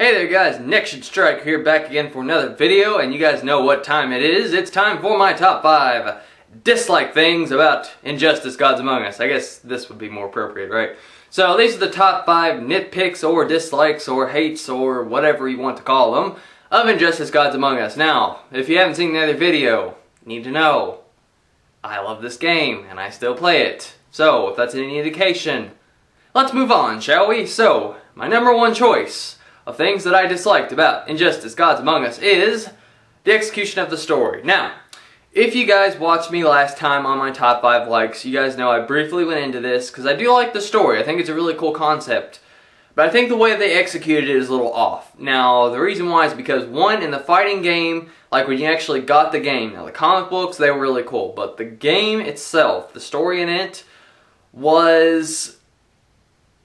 Hey there guys, Nick Should Strike here, back again for another video, and you guys know what time it is. It's time for my top 5 dislike things about Injustice Gods Among Us. I guess this would be more appropriate, right? So these are the top 5 nitpicks or dislikes or hates or whatever you want to call them of Injustice Gods Among Us. Now, if you haven't seen the other video, you need to know, I love this game and I still play it. So, if that's any indication, let's move on, shall we? So, my number 1 choice of things that I disliked about Injustice Gods Among Us is the execution of the story. Now, if you guys watched me last time on my top 5 likes, you guys know I briefly went into this because I do like the story. I think it's a really cool concept. But I think the way they executed it is a little off. Now, the reason why is because, one, in the fighting game, like when you actually got the game, now the comic books, they were really cool, but the game itself, the story in it, was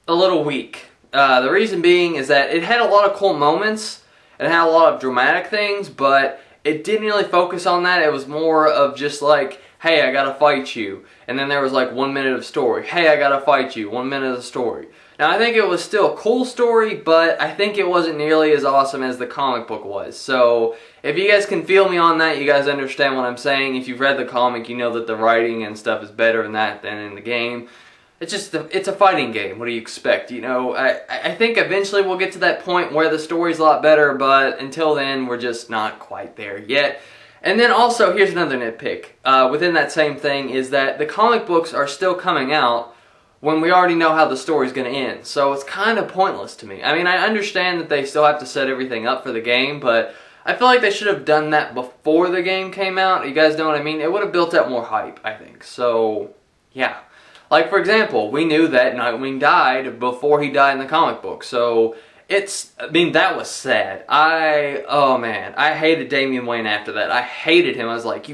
a little weak. The reason being is that it had a lot of cool moments, it had a lot of dramatic things, but it didn't really focus on that. It was more of just like, hey, I gotta fight you. And then there was like 1 minute of story. Hey, I gotta fight you. 1 minute of the story. Now, I think it was still a cool story, but I think it wasn't nearly as awesome as the comic book was. So, if you guys can feel me on that, you guys understand what I'm saying. If you've read the comic, you know that the writing and stuff is better in that than in the game. It's just, it's a fighting game. What do you expect? You know, I think eventually we'll get to that point where the story's a lot better, but until then, we're just not quite there yet. And then also, here's another nitpick. Within that same thing is that the comic books are still coming out when we already know how the story's going to end. So it's kind of pointless to me. I mean, I understand that they still have to set everything up for the game, but I feel like they should have done that before the game came out. You guys know what I mean? It would have built up more hype, I think. So, yeah. Like, for example, we knew that Nightwing died before he died in the comic book. So, I mean, that was sad. Oh man, I hated Damian Wayne after that. I hated him. I was like,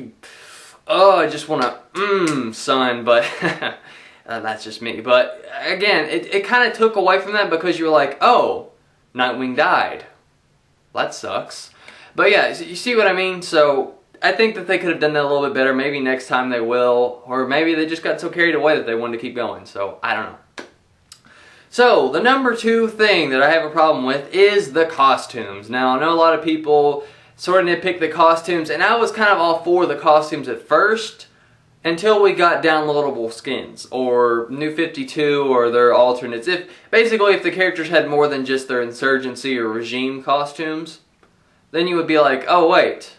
I just want to, son, but that's just me. But, again, it kind of took away from that because you were like, oh, Nightwing died. That sucks. But yeah, you see what I mean? So, I think that they could have done that a little bit better. Maybe next time they will. Or maybe they just got so carried away that they wanted to keep going. So, I don't know. So, the number 2 thing that I have a problem with is the costumes. Now, I know a lot of people sort of nitpick the costumes, and I was kind of all for the costumes at first until we got downloadable skins, or New 52, or their alternates. Basically, if the characters had more than just their insurgency or regime costumes, then you would be like, oh wait,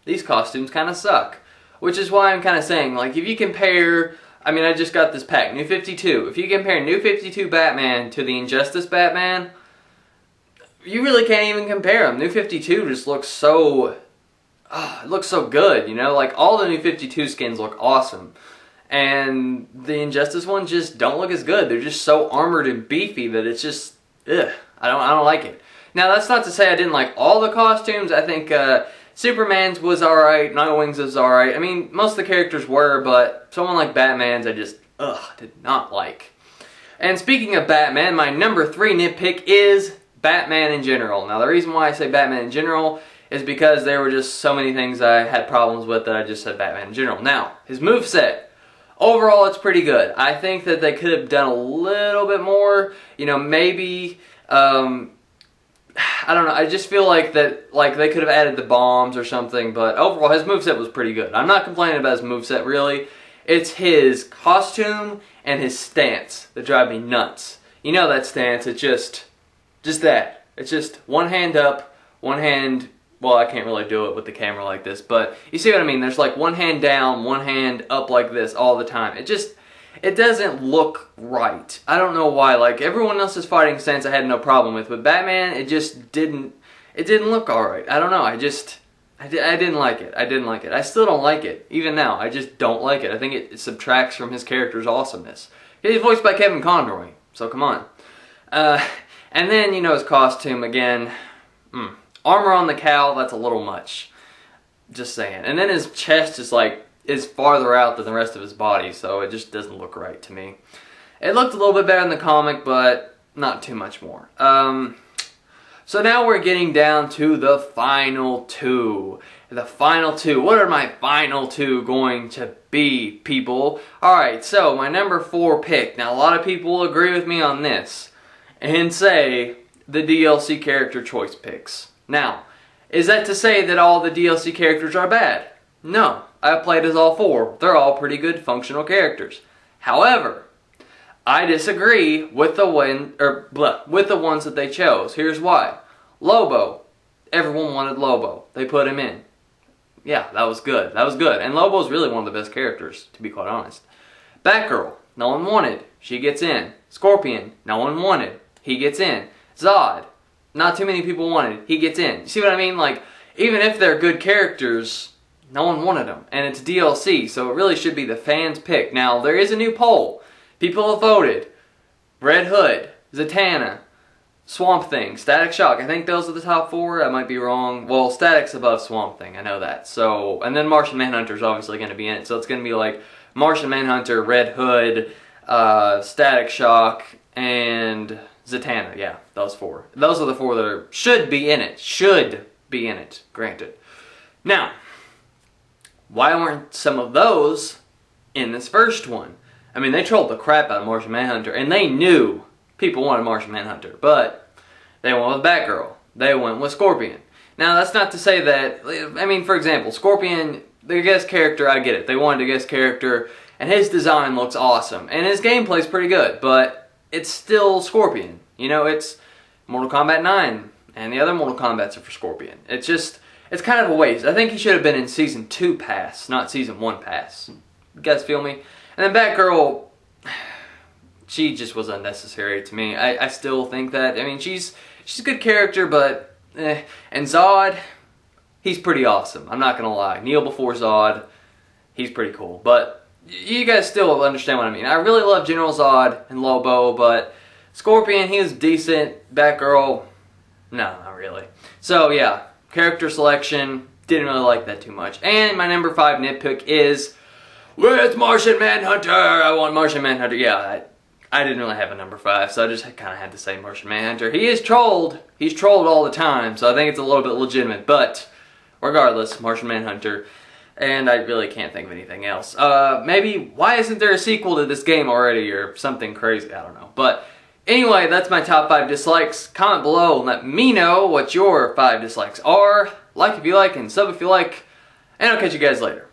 these costumes kind of suck. Which is why I'm kind of saying, like, if you compare, I mean, I just got this pack, New 52. If you compare New 52 Batman to the Injustice Batman, you really can't even compare them. New 52 just looks so, it looks so good, you know? Like, all the New 52 skins look awesome. And the Injustice ones just don't look as good. They're just so armored and beefy that it's just, ugh, I don't like it. Now, that's not to say I didn't like all the costumes. I think, Superman's was alright, Nightwing's was alright. I mean, most of the characters were, but someone like Batman's I just, did not like. And speaking of Batman, my number 3 nitpick is Batman in general. Now, the reason why I say Batman in general is because there were just so many things I had problems with that I just said Batman in general. Now, his moveset. Overall, it's pretty good. I think that they could have done a little bit more. You know, maybe, I don't know, I just feel like that, like, they could have added the bombs or something, but overall, his moveset was pretty good. I'm not complaining about his moveset, really. It's his costume and his stance that drive me nuts. You know that stance, it's just that. It's just one hand up, one hand, well, I can't really do it with the camera like this, but you see what I mean? There's like one hand down, one hand up like this all the time. It doesn't look right. I don't know why. Like, everyone else's fighting stance I had no problem with, but Batman, it didn't look alright. I don't know, I didn't like it. I didn't like it. I still don't like it. Even now, I just don't like it. I think it subtracts from his character's awesomeness. He's voiced by Kevin Conroy, so come on. And then, you know, his costume, again, armor on the cowl, that's a little much. Just saying. And then his chest is farther out than the rest of his body, so it just doesn't look right to me. It looked a little bit better in the comic, but not too much more. So now we're getting down to the final 2. The final 2. What are my final 2 going to be, people? Alright, so my number 4 pick. Now, a lot of people will agree with me on this and say the DLC character choice picks. Now, is that to say that all the DLC characters are bad? No, I've played as all 4. They're all pretty good functional characters. However, I disagree with the ones that they chose. Here's why. Lobo. Everyone wanted Lobo. They put him in. Yeah, that was good. That was good. And Lobo's really one of the best characters, to be quite honest. Batgirl. No one wanted. She gets in. Scorpion. No one wanted. He gets in. Zod. Not too many people wanted. He gets in. See what I mean? Like, even if they're good characters, no one wanted them. And it's DLC, so it really should be the fans' pick. Now, there is a new poll. People have voted. Red Hood, Zatanna, Swamp Thing, Static Shock. I think those are the top 4. I might be wrong. Well, Static's above Swamp Thing. I know that. So, and then Martian Manhunter's obviously going to be in it. So it's going to be like Martian Manhunter, Red Hood, Static Shock, and Zatanna. Yeah, those 4. Those are the 4 that should be in it. Should be in it. Granted. Now, why weren't some of those in this first one? I mean, they trolled the crap out of Martian Manhunter, and they knew people wanted Martian Manhunter, but they went with Batgirl. They went with Scorpion. Now, that's not to say that, I mean, for example, Scorpion, the guest character, I get it. They wanted a guest character, and his design looks awesome, and his gameplay's pretty good, but it's still Scorpion. You know, it's Mortal Kombat 9, and the other Mortal Kombats are for Scorpion. It's just, it's kind of a waste. I think he should have been in Season 2 pass, not Season 1 pass. You guys feel me? And then Batgirl, she just was unnecessary to me. I still think that. I mean, she's a good character, but eh. And Zod, he's pretty awesome. I'm not gonna lie. Kneel before Zod, he's pretty cool. But you guys still understand what I mean. I really love General Zod and Lobo, but Scorpion, he was decent. Batgirl, no, not really. So yeah, character selection, didn't really like that too much. And my number 5 nitpick is, where's Martian Manhunter? I want Martian Manhunter. Yeah, I didn't really have a number 5, so I just kind of had to say Martian Manhunter. He is trolled. He's trolled all the time, so I think it's a little bit legitimate. But regardless, Martian Manhunter. And I really can't think of anything else. Maybe, why isn't there a sequel to this game already or something crazy? I don't know. But anyway, that's my top 5 dislikes. Comment below and let me know what your 5 dislikes are. Like if you like and sub if you like. And I'll catch you guys later.